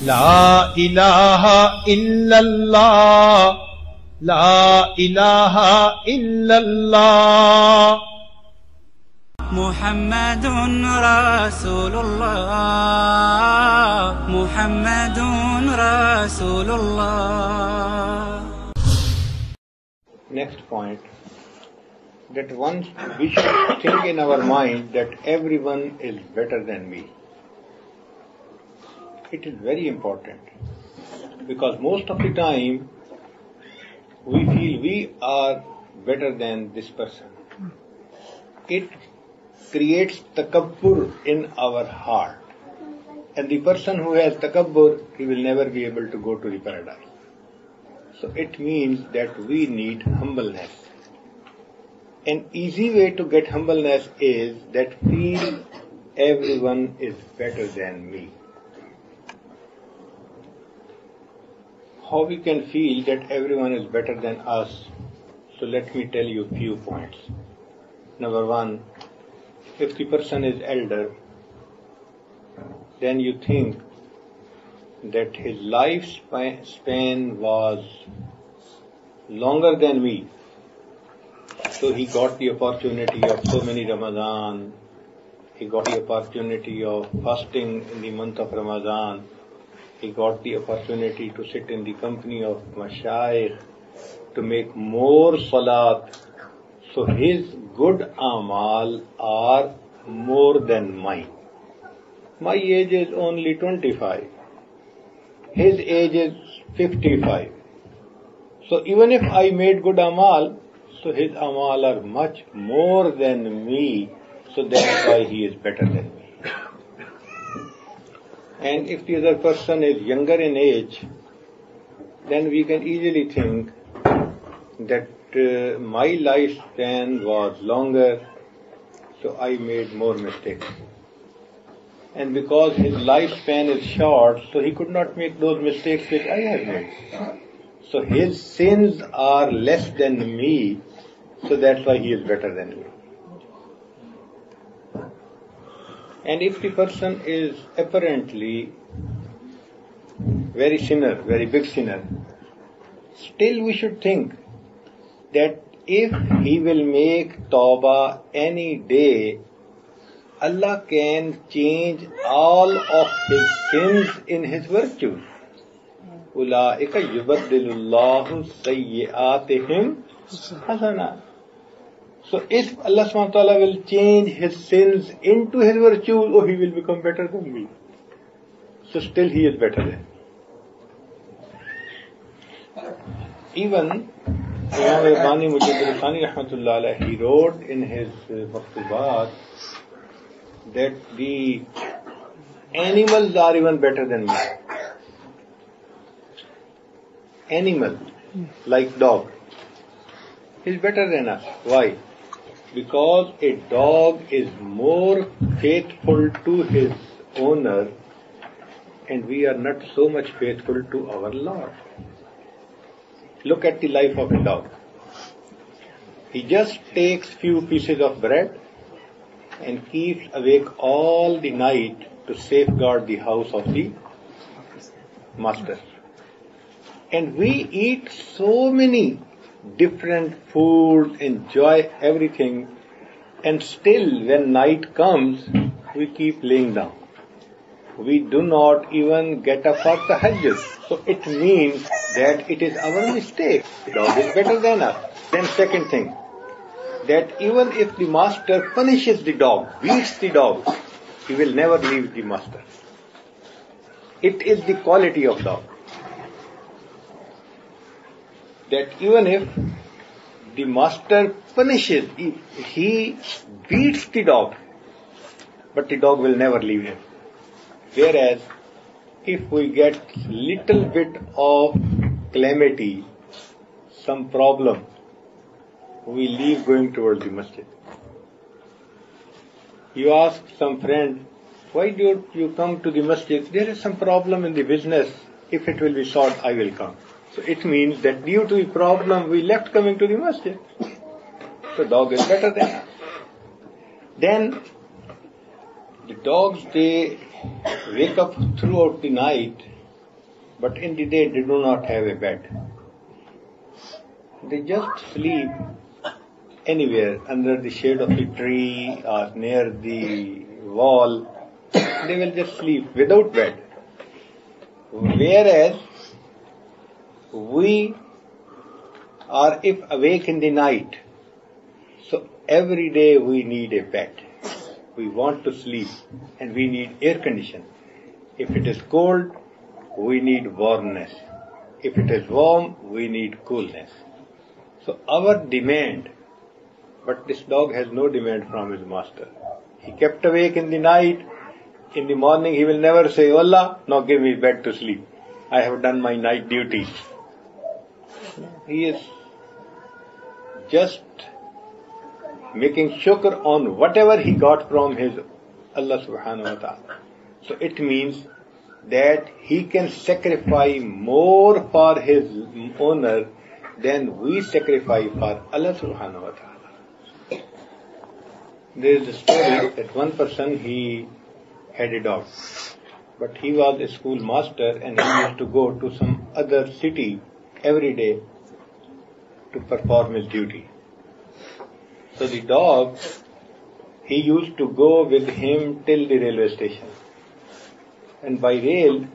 La ilaha illallah, La ilaha illallah. Muhammadun Rasulullah, Muhammadun Rasulullah. Next point, that once we should think in our mind that everyone is better than me. It is very important because most of the time we feel we are better than this person. It creates takabbur in our heart. And the person who has takabbur, he will never be able to go to the paradise. So it means that we need humbleness. An easy way to get humbleness is that feel everyone is better than me. How we can feel that everyone is better than us? So let me tell you a few points. Number one, if the person is elder, then you think that his lifespan was longer than me. So he got the opportunity of so many Ramadan, he got the opportunity of fasting in the month of Ramadan, he got the opportunity to sit in the company of Mashayikh, to make more salat. So his good amal are more than mine. My age is only 25. His age is 55. So even if I made good amal, so his amal are much more than me. So that's why he is better than me. And if the other person is younger in age, then we can easily think that my lifespan was longer, so I made more mistakes. And because his lifespan is short, so he could not make those mistakes which I have made. So his sins are less than me, so that's why he is better than me. And if the person is apparently very sinner, very big sinner, still we should think that if he will make tawbah any day, Allah can change all of his sins in his virtues. أُولَٰئِكَ يُبَدِّلُ اللَّهُ سَيِّئَاتِهِمْ حَسَنَاتٍ. So if Allah subhanahu wa ta'ala will change his sins into his virtues, oh, he will become better than me. So still he is better than me. Even Imam Rabbani Mujaddid Thani Rahmatullah Alayhi, he wrote in his Maktubat that the animals are even better than me. Animal, like dog, is better than us. Why? Because a dog is more faithful to his owner, and we are not so much faithful to our Lord. Look at the life of a dog. He just takes few pieces of bread and keeps awake all the night to safeguard the house of the master. And we eat so many different foods, enjoy everything, and still when night comes, we keep laying down. We do not even get up for tahajjud. So it means that it is our mistake. The dog is better than us. Then second thing, that even if the master punishes the dog, beats the dog, he will never leave the master. It is the quality of dog. That even if the master punishes, he beats the dog, but the dog will never leave him. Whereas, if we get little bit of calamity, some problem, we leave going towards the masjid. You ask some friend, why don't you come to the masjid? There is some problem in the business. If it will be solved, I will come. So it means that due to the problem, we left coming to the masjid. So dog is better than us. Then the dogs, they wake up throughout the night but in the day they do not have a bed. They just sleep anywhere, under the shade of the tree or near the wall. They will just sleep without bed. Whereas we are, if awake in the night, so every day we need a bed. We want to sleep and we need air condition. If it is cold, we need warmness. If it is warm, we need coolness. So our demand, but this dog has no demand from his master. He kept awake in the night. In the morning he will never say, Allah, now give me bed to sleep. I have done my night duty. He is just making shukr on whatever he got from his Allah subhanahu wa ta'ala. So it means that he can sacrifice more for his owner than we sacrifice for Allah subhanahu wa ta'ala. There is a story that one person, he had a dog, but he was a school master and he used to go to some other city every day to perform his duty. So the dog, he used to go with him till the railway station. And by rail,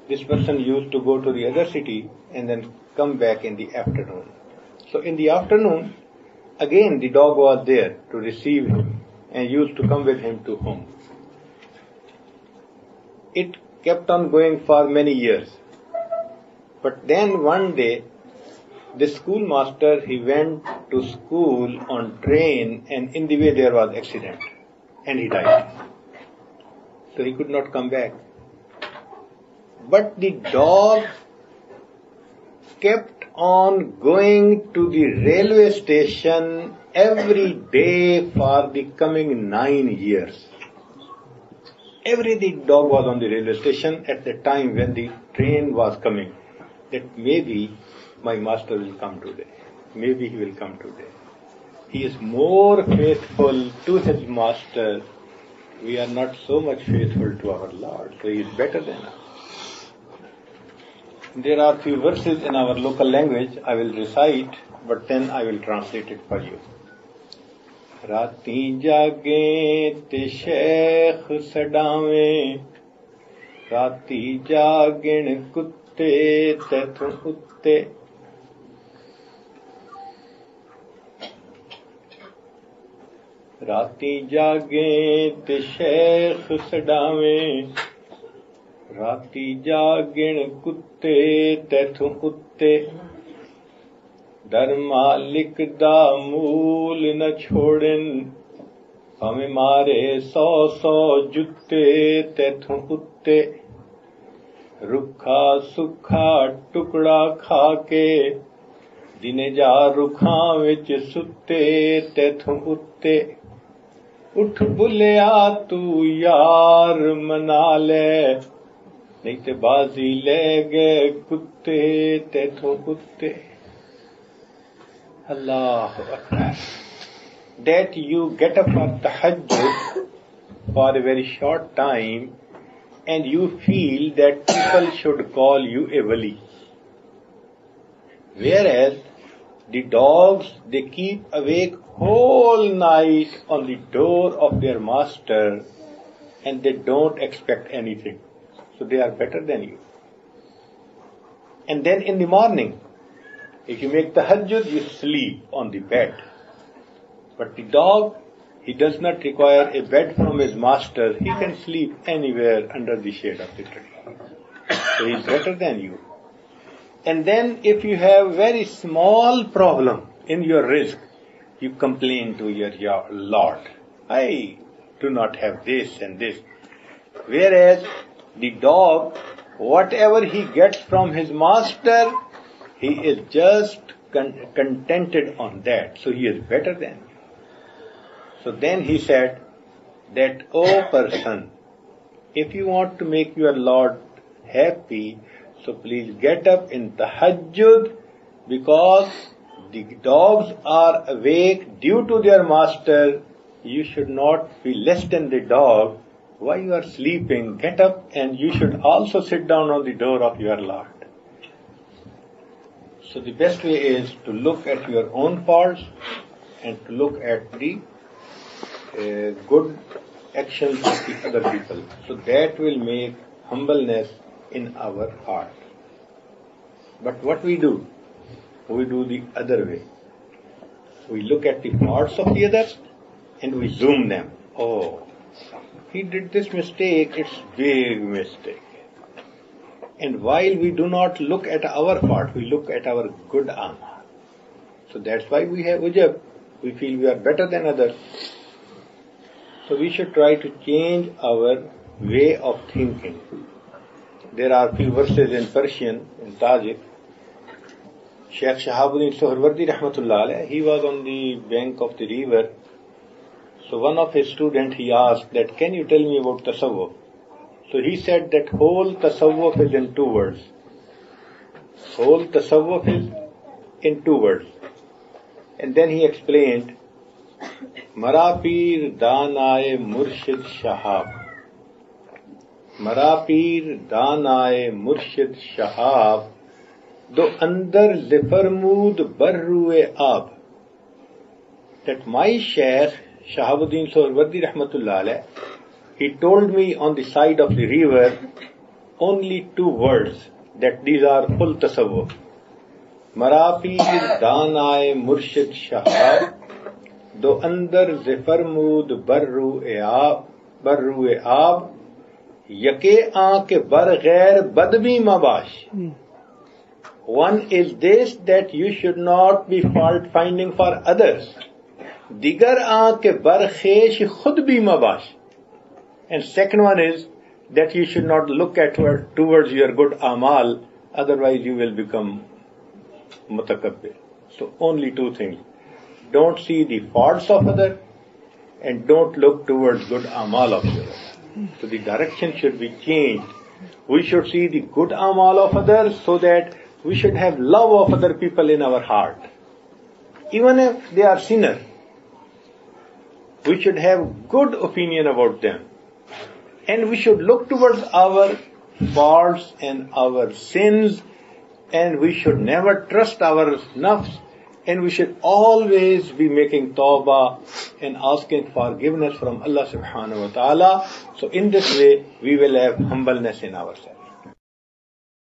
this person used to go to the other city and then come back in the afternoon. So in the afternoon, again the dog was there to receive him and used to come with him to home. It kept on going for many years. But then one day, the schoolmaster, he went to school on train and in the way there was accident and he died. So he could not come back. But the dog kept on going to the railway station every day for the coming 9 years. Every day the dog was on the railway station at the time when the train was coming. That maybe my master will come today. Maybe he will come today. He is more faithful to his master. We are not so much faithful to our Lord. So he is better than us. There are few verses in our local language I will recite, but then I will translate it for you. राती जागे ते शेख सडावें, राती जागण कुत्ते तैथों उत्ते, राती जागे ते शेख सडावें, राती जागण कुत्ते तैथों उत्ते, दर मालिक दा मूल न छोड़न, भावें मारे 100 जुत्ते तैथों उत्ते, रुखा सुखा टुकड़ा खा के, दिने जा रुखां विच सुत्ते तैथों उत्ते, उठ बुलिया तू यार मना ले, नहीं ते बाजी ले गए कुत्ते तैथों उत्ते. Allahu Akbar. That you get up for tahajjud for a very short time and you feel that people should call you a wali. Whereas the dogs, they keep awake whole night on the door of their master and they don't expect anything. So they are better than you. And then in the morning, if you make tahajjud, you sleep on the bed. But the dog, he does not require a bed from his master. He can sleep anywhere under the shade of the tree. So he is better than you. And then if you have very small problem in your rizq, you complain to your Lord. I do not have this and this. Whereas the dog, whatever he gets from his master, he is just contented on that. So he is better than you. So then he said that, O person, if you want to make your Lord happy, so please get up in tahajjud, because the dogs are awake due to their master. You should not be less than the dog. While you are sleeping, get up and you should also sit down on the door of your Lord. So the best way is to look at your own faults and to look at the good actions of the other people. So that will make humbleness in our heart. But what we do the other way. We look at the faults of the others and we zoom them. Oh, he did this mistake, it's big mistake. And while we do not look at our fault, we look at our good amal. So that's why we have ujab. We feel we are better than others. So we should try to change our way of thinking. There are few verses in Persian, in Tajik. Shaykh Shahabuddin Suhrawardi rahmatullah alayh, he was on the bank of the river. So one of his students, he asked that, can you tell me about tasawwuf? So he said that whole tasawwuf is in 2 words. Whole tasawwuf is in 2 words. And then he explained, Marapir Danae Murshid Shahab. Marapir Danae Murshid Shahab. Do andar zifarmud barru'e ab. That my Shaykh Shahabuddin Suhrawardi rahmatullah alayh, he told me on the side of the river only 2 words, that these are full tasawwuf. Marapir Danae Murshid Shahab. Do andar zifarmud barru'e ab. Yake aanke bar ghair badbi mabash. One is this, that you should not be fault finding for others. Digar aanke bar khesh khud bhi mabash. And second one is that you should not look at towards your good amal, otherwise you will become mutakabbir. So only 2 things. Don't see the faults of others and don't look towards good amal of others. So the direction should be changed. We should see the good amal of others so that we should have love of other people in our heart. Even if they are sinners, we should have good opinion about them. And we should look towards our faults and our sins, and we should never trust our nafs, and we should always be making tawbah and asking forgiveness from Allah subhanahu wa ta'ala. So in this way, we will have humbleness in ourselves.